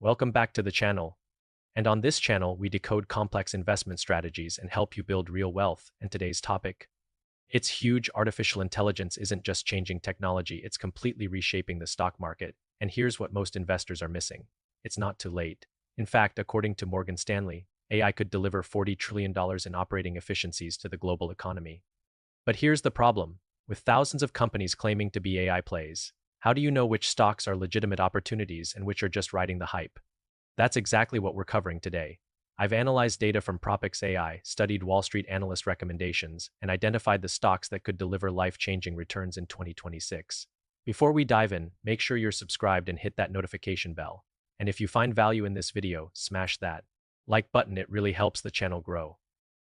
Welcome back to the channel. And on this channel, we decode complex investment strategies and help you build real wealth. And today's topic, it's huge. Artificial intelligence isn't just changing technology, it's completely reshaping the stock market. And here's what most investors are missing. It's not too late. In fact, according to Morgan Stanley, AI could deliver $40 trillion in operating efficiencies to the global economy. But here's the problem. With thousands of companies claiming to be AI plays, how do you know which stocks are legitimate opportunities and which are just riding the hype? That's exactly what we're covering today. I've analyzed data from ProPicks AI, studied Wall Street analyst recommendations, and identified the stocks that could deliver life-changing returns in 2026. Before we dive in, make sure you're subscribed and hit that notification bell. And if you find value in this video, smash that like button, it really helps the channel grow.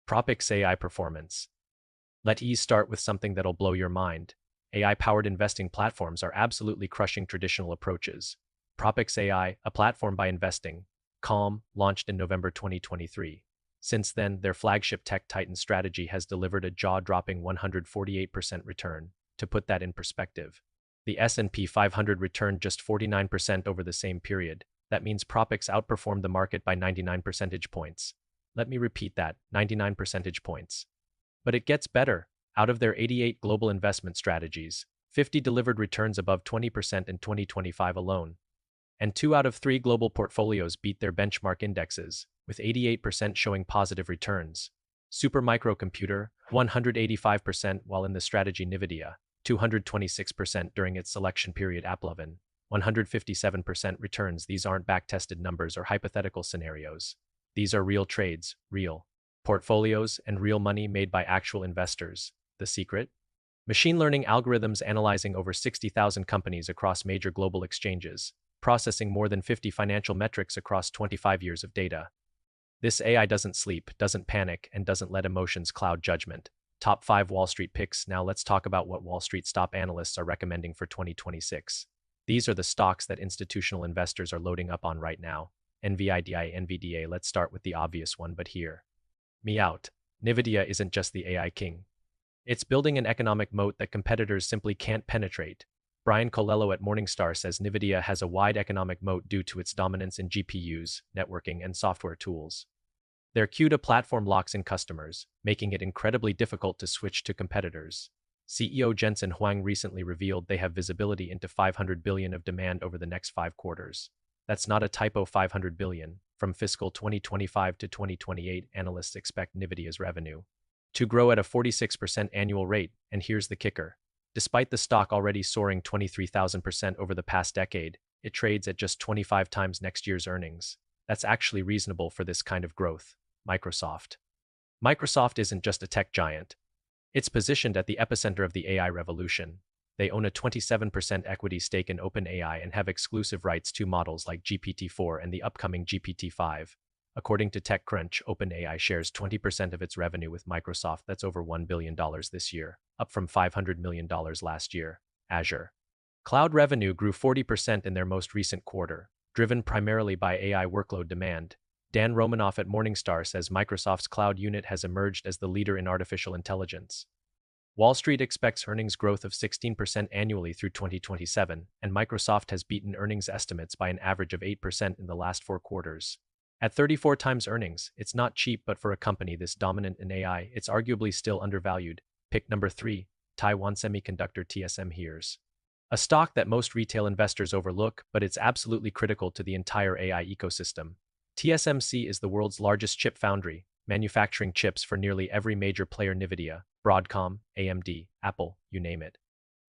ProPicks AI performance. Let's start with something that'll blow your mind. AI-powered investing platforms are absolutely crushing traditional approaches. ProPicks AI, a platform by Investing.com, launched in November 2023. Since then, their flagship tech titan strategy has delivered a jaw-dropping 148% return. To put that in perspective, the S&P 500 returned just 49% over the same period. That means ProPicks outperformed the market by 99 percentage points. Let me repeat that, 99 percentage points. But it gets better. Out of their 88 global investment strategies, 50 delivered returns above 20% in 2025 alone. And 2 out of 3 global portfolios beat their benchmark indexes, with 88% showing positive returns. Supermicrocomputer, 185%, while in the strategy Nvidia, 226% during its selection period. AppLovin, 157% returns. These aren't back-tested numbers or hypothetical scenarios. These are real trades, real portfolios, and real money made by actual investors. The secret? Machine learning algorithms analyzing over 60,000 companies across major global exchanges, processing more than 50 financial metrics across 25 years of data. This AI doesn't sleep, doesn't panic, and doesn't let emotions cloud judgment. Top 5 Wall Street picks. Now let's talk about what Wall Street's top analysts are recommending for 2026. These are the stocks that institutional investors are loading up on right now. NVDA, NVDA. Let's start with the obvious one, but hear me out. Nvidia isn't just the AI king. It's building an economic moat that competitors simply can't penetrate. Brian Colello at Morningstar says Nvidia has a wide economic moat due to its dominance in GPUs, networking, and software tools. Their CUDA platform locks in customers, making it incredibly difficult to switch to competitors. CEO Jensen Huang recently revealed they have visibility into $500 billion of demand over the next 5 quarters. That's not a typo, $500 billion. From fiscal 2025 to 2028, analysts expect Nvidia's revenue to grow at a 46% annual rate, and here's the kicker. Despite the stock already soaring 23,000% over the past decade, it trades at just 25 times next year's earnings. That's actually reasonable for this kind of growth. Microsoft. Microsoft isn't just a tech giant. It's positioned at the epicenter of the AI revolution. They own a 27% equity stake in OpenAI and have exclusive rights to models like GPT-4 and the upcoming GPT-5. According to TechCrunch, OpenAI shares 20% of its revenue with Microsoft. That's over $1 billion this year, up from $500 million last year. Azure. Cloud revenue grew 40% in their most recent quarter, driven primarily by AI workload demand. Dan Romanoff at Morningstar says Microsoft's cloud unit has emerged as the leader in artificial intelligence. Wall Street expects earnings growth of 16% annually through 2027, and Microsoft has beaten earnings estimates by an average of 8% in the last 4 quarters. At 34 times earnings, it's not cheap, but for a company this dominant in AI, it's arguably still undervalued. Pick number 3, Taiwan Semiconductor TSM. Here's a stock that most retail investors overlook, but it's absolutely critical to the entire AI ecosystem. TSMC is the world's largest chip foundry, manufacturing chips for nearly every major player: Nvidia, Broadcom, AMD, Apple, you name it.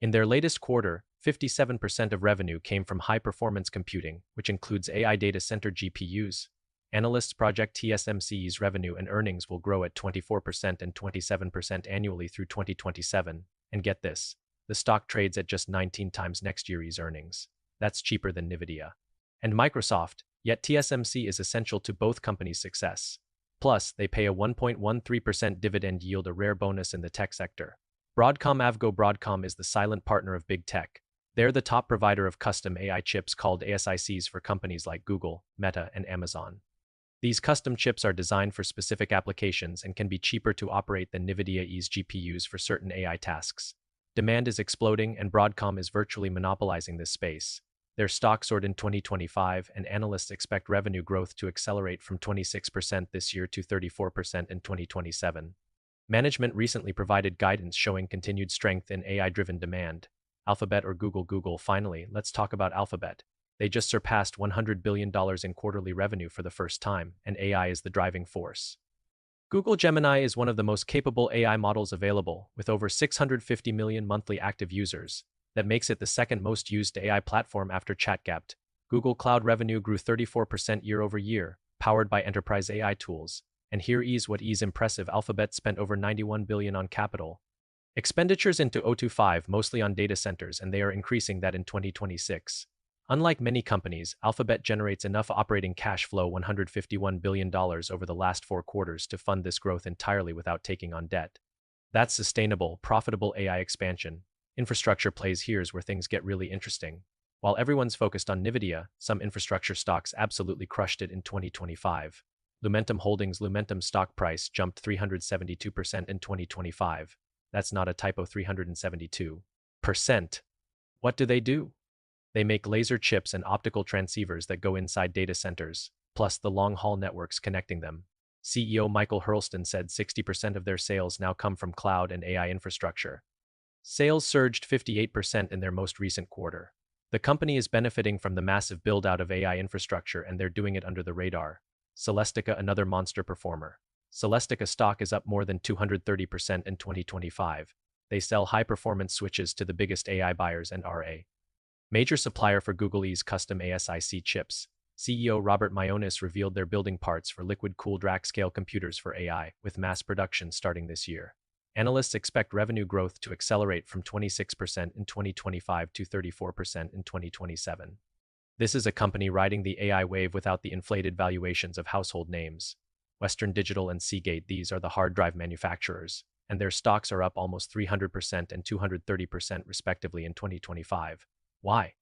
In their latest quarter, 57% of revenue came from high-performance computing, which includes AI data center GPUs. Analysts project TSMC's revenue and earnings will grow at 24% and 27% annually through 2027. And get this, the stock trades at just 19 times next year's earnings. That's cheaper than Nvidia and Microsoft, yet TSMC is essential to both companies' success. Plus, they pay a 1.13% dividend yield, a rare bonus in the tech sector. Broadcom AVGO. Broadcom is the silent partner of big tech. They're the top provider of custom AI chips called ASICs for companies like Google, Meta, and Amazon. These custom chips are designed for specific applications and can be cheaper to operate than Nvidia's GPUs for certain AI tasks. Demand is exploding, and Broadcom is virtually monopolizing this space. Their stock soared in 2025, and analysts expect revenue growth to accelerate from 26% this year to 34% in 2027. Management recently provided guidance showing continued strength in AI-driven demand. Alphabet or Google? Finally, let's talk about Alphabet. They just surpassed $100 billion in quarterly revenue for the first time, and AI is the driving force. Google Gemini is one of the most capable AI models available, with over 650 million monthly active users. That makes it the second most used AI platform after ChatGPT. Google Cloud revenue grew 34% year over year, powered by enterprise AI tools. And here is what is impressive: Alphabet spent over $91 billion on capital expenditures into 2025, mostly on data centers, and they are increasing that in 2026. Unlike many companies, Alphabet generates enough operating cash flow, $151 billion over the last 4 quarters, to fund this growth entirely without taking on debt. That's sustainable, profitable AI expansion. Infrastructure plays. Here's where things get really interesting. While everyone's focused on Nvidia, some infrastructure stocks absolutely crushed it in 2025. Lumentum Holdings' Lumentum stock price jumped 372% in 2025. That's not a typo, 372%. What do? They make laser chips and optical transceivers that go inside data centers, plus the long-haul networks connecting them. CEO Michael Hurlston said 60% of their sales now come from cloud and AI infrastructure. Sales surged 58% in their most recent quarter. The company is benefiting from the massive build-out of AI infrastructure, and they're doing it under the radar. Celestica, another monster performer. Celestica stock is up more than 230% in 2025. They sell high-performance switches to the biggest AI buyers and are a major supplier for Google's custom ASIC chips. CEO Robert Mionis revealed they're building parts for liquid-cooled rack-scale computers for AI, with mass production starting this year. Analysts expect revenue growth to accelerate from 26% in 2025 to 34% in 2027. This is a company riding the AI wave without the inflated valuations of household names. Western Digital and Seagate, these are the hard drive manufacturers, and their stocks are up almost 300% and 230% respectively in 2025. Why?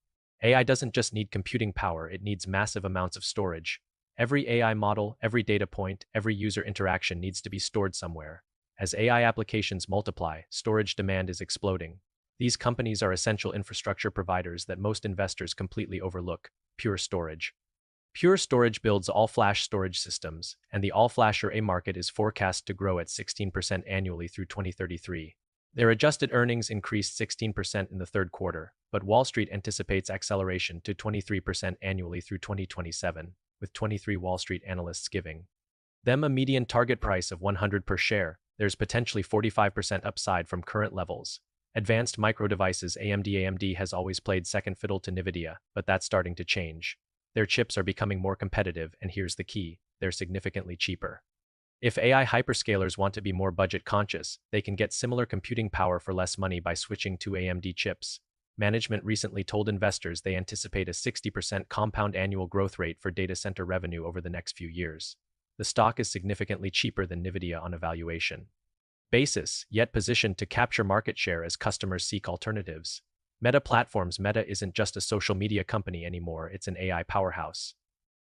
AI doesn't just need computing power, it needs massive amounts of storage. Every AI model, every data point, every user interaction needs to be stored somewhere. As AI applications multiply, storage demand is exploding. These companies are essential infrastructure providers that most investors completely overlook. Pure Storage. Pure Storage builds all-flash storage systems, and the all-flash array market is forecast to grow at 16% annually through 2033. Their adjusted earnings increased 16% in the third quarter, but Wall Street anticipates acceleration to 23% annually through 2027, with 23 Wall Street analysts giving them a median target price of $100 per share. There's potentially 45% upside from current levels. Advanced Micro Devices AMD has always played second fiddle to Nvidia, but that's starting to change. Their chips are becoming more competitive, and here's the key: they're significantly cheaper. If AI hyperscalers want to be more budget conscious, they can get similar computing power for less money by switching to AMD chips. Management recently told investors they anticipate a 60% compound annual growth rate for data center revenue over the next few years. The stock is significantly cheaper than Nvidia on a valuation basis, yet positioned to capture market share as customers seek alternatives. Meta Platforms. Meta isn't just a social media company anymore, it's an AI powerhouse.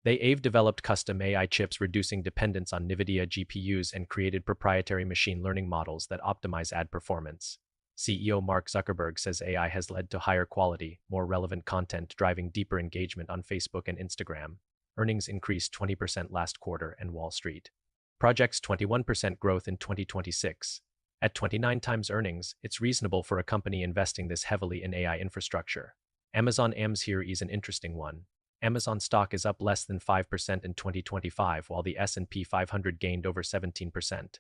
They've developed custom AI chips, reducing dependence on Nvidia GPUs, and created proprietary machine learning models that optimize ad performance. CEO Mark Zuckerberg says AI has led to higher quality, more relevant content, driving deeper engagement on Facebook and Instagram. Earnings increased 20% last quarter, and Wall Street projects 21% growth in 2026. At 29 times earnings, it's reasonable for a company investing this heavily in AI infrastructure. Amazon. Here is an interesting one. Amazon stock is up less than 5% in 2025, while the S&P 500 gained over 17%.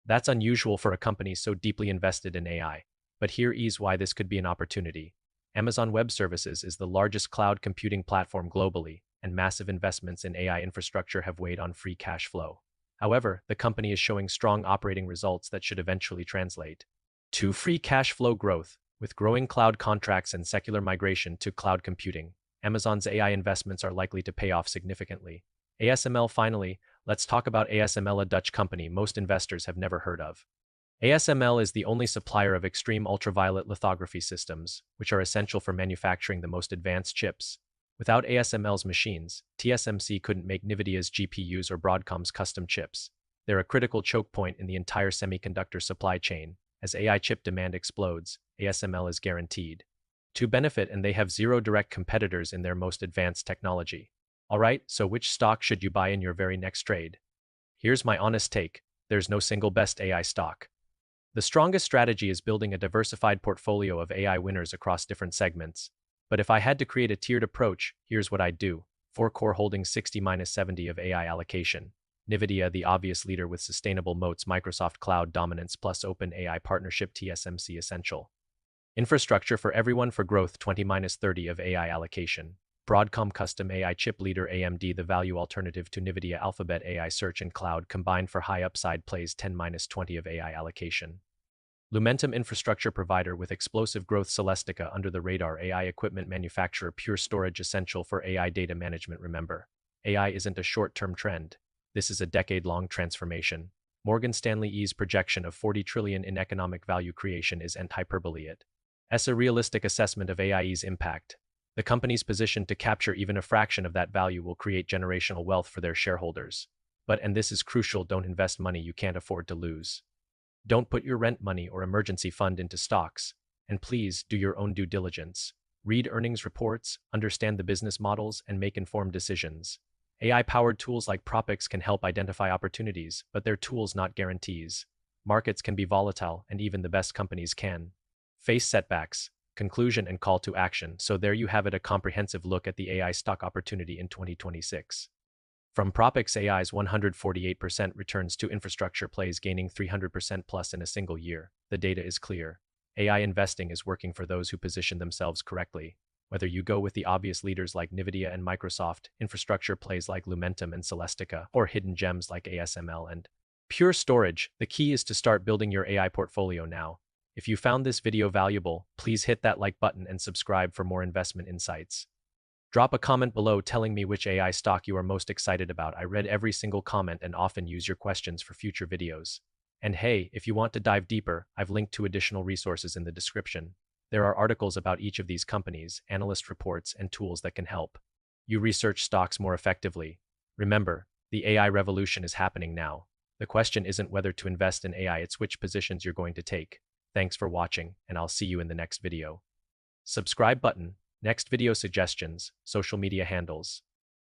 That's unusual for a company so deeply invested in AI. But here is why this could be an opportunity. Amazon Web Services is the largest cloud computing platform globally, and massive investments in AI infrastructure have weighed on free cash flow. However, the company is showing strong operating results that should eventually translate to free cash flow growth. With growing cloud contracts and secular migration to cloud computing, Amazon's AI investments are likely to pay off significantly. ASML. Finally, let's talk about ASML, a Dutch company most investors have never heard of. ASML is the only supplier of extreme ultraviolet lithography systems, which are essential for manufacturing the most advanced chips. Without ASML's machines, TSMC couldn't make Nvidia's GPUs or Broadcom's custom chips. They're a critical choke point in the entire semiconductor supply chain. As AI chip demand explodes, ASML is guaranteed to benefit, and they have zero direct competitors in their most advanced technology. Alright, so which stock should you buy in your very next trade? Here's my honest take. There's no single best AI stock. The strongest strategy is building a diversified portfolio of AI winners across different segments. But if I had to create a tiered approach, here's what I'd do. 4 core holdings 60-70 of AI allocation. Nvidia, the obvious leader with sustainable moats, Microsoft cloud dominance plus open AI partnership, TSMC essential. Infrastructure for everyone for growth 20-30 of AI allocation. Broadcom custom AI chip leader AMD, the value alternative to Nvidia, Alphabet AI search and cloud combined for high upside plays 10-20 of AI allocation. Lumentum infrastructure provider with explosive growth, Celestica under the radar AI equipment manufacturer, pure storage essential for AI data management. Remember, AI isn't a short-term trend. This is a decade-long transformation. Morgan Stanley's projection of 40 trillion in economic value creation is hyperbole. It's a realistic assessment of AI's impact. The company's positioned to capture even a fraction of that value will create generational wealth for their shareholders. But, and this is crucial, don't invest money you can't afford to lose. Don't put your rent money or emergency fund into stocks. And please do your own due diligence. Read earnings reports, understand the business models, and make informed decisions. AI-powered tools like ProPicks can help identify opportunities, but they're tools, not guarantees. Markets can be volatile, and even the best companies can face setbacks. Conclusion and call to action. So there you have it, a comprehensive look at the AI stock opportunity in 2026. From ProPicks, AI's 148% returns to infrastructure plays gaining 300% plus in a single year. The data is clear. AI investing is working for those who position themselves correctly. Whether you go with the obvious leaders like Nvidia and Microsoft, infrastructure plays like Lumentum and Celestica, or hidden gems like ASML and Pure Storage, the key is to start building your AI portfolio now. If you found this video valuable, please hit that like button and subscribe for more investment insights. Drop a comment below telling me which AI stock you are most excited about. I read every single comment and often use your questions for future videos. And hey, if you want to dive deeper, I've linked to additional resources in the description. There are articles about each of these companies, analyst reports, and tools that can help you research stocks more effectively. Remember, the AI revolution is happening now. The question isn't whether to invest in AI, it's which positions you're going to take. Thanks for watching, and I'll see you in the next video. Subscribe button, next video suggestions, social media handles.